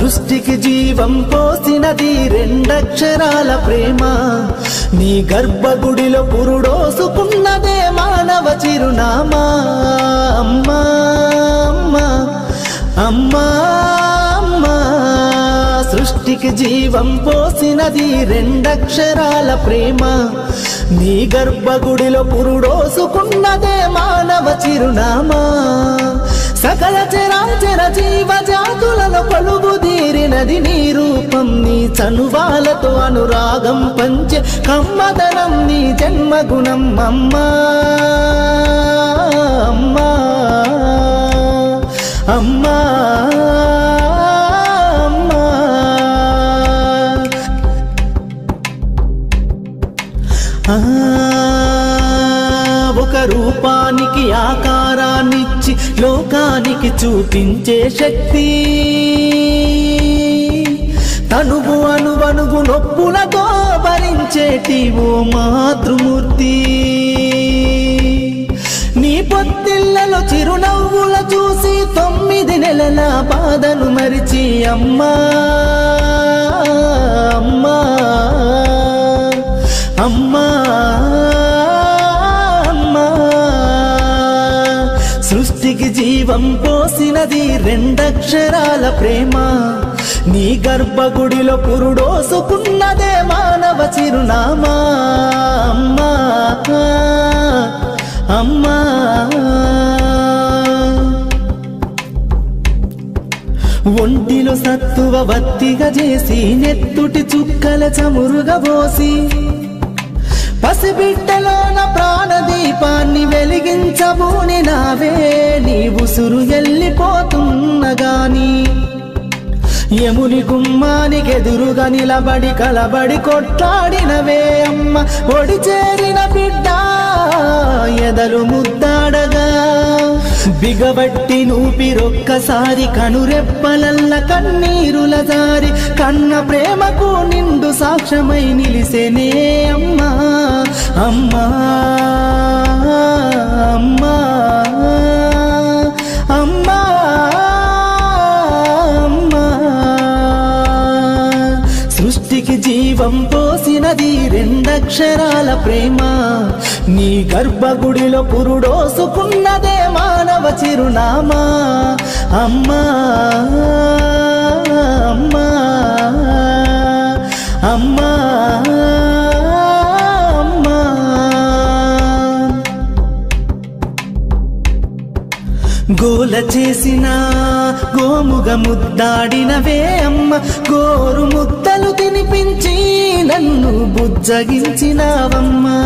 సృష్టికి జీవం పోసినది రెండక్షరాల ప్రేమ నీ గర్భగుడిలో పురుడోసుకున్నదే మానవ చిరునామా అమ్మా అమ్మా అమ్మా అమ్మా సృష్టికి జీవం పోసినది రెండక్షరాల ప్రేమ నీ గర్భగుడిలో పురుడోసుకున్నదే మానవ చిరునామా సకల చరాచర జీవజాతులలో కొలువుదీరినది నీ రూపం నీ చనువాలతో అనురాగం పంచే కమ్మదనం నీ జన్మగుణం అమ్మా అమ్మా అమ్మా ఒక రూపానికి ఆకారాన్నిచ్చి లోకానికి చూపించే శక్తి తనువు అనువనుగు నొప్పులతో భరించేటి ఓ మాతృమూర్తి నీ పొత్తిళ్లలో చిరునవ్వుల చూసి 9 నెలల బాధను మరిచి అమ్మా అమ్మా అమ్మా అమ్మా సృష్టికి జీవం పోసినది రెండక్షరాల ప్రేమ నీ గర్భగుడిలో పురుడోసుకున్నదే మానవ చిరునామా అమ్మా అమ్మా ఒంటిలో సత్తువ వత్తిగా చేసి నెత్తుటి చుక్కల చమురుగా పోసి పసిబిడ్డలోన ప్రాణదీపాన్ని వెలిగించబూని నావే నీ ఉసురు వెళ్ళిపోతున్నగాని యముని గుమ్మానికి ఎదురుగా నిలబడి కలబడి కొట్లాడినవే అమ్మ ఒడి చేరిన బిడ్డ ఎదలు ముద్దాడగా బిగబట్టి నూపిరొక్కసారి కనురెప్పలల్ల కన్నీరుల జారి కన్న ప్రేమకు నిండు సాక్ష్యమై నిలిసేనే అమ్మా అమ్మా అమ్మా అమ్మా అమ్మా సృష్టికి జీవం పోసినది రెండక్షరాల ప్రేమ నీ గర్భగుడిలో పురుడోసుకున్నదే మానవ చిరునామా అమ్మా అమ్మా అమ్మా అమ్మా గోల చేసిన గోముగ ముద్దాడినవే అమ్మ గోరు ముద్దలు తినిపించి నన్ను బుజ్జగించినావమ్మా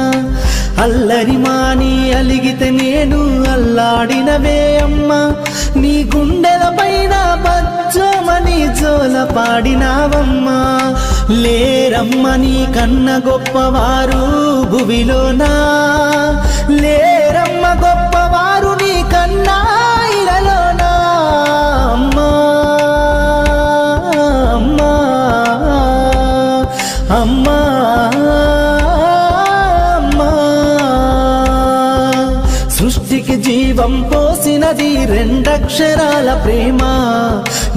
అల్లరి మాని అలిగితే నేను అల్లాడినవే అమ్మ నీ గుండెల పైన బచ్చమని జోల పాడినావమ్మా లేరమ్మ నీ కన్న గొప్పవారు భువిలోనా లేరమ్మ గొప్పవారు నీ కన్నా ఇలలోనా అమ్మా అమ్మా అమ్మా సృష్టికి జీవం పోసినది రెండక్షరాల ప్రేమ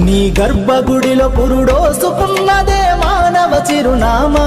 నీ గర్భగుడిలో పురుడోసుకున్నదే మానవ చిరునామా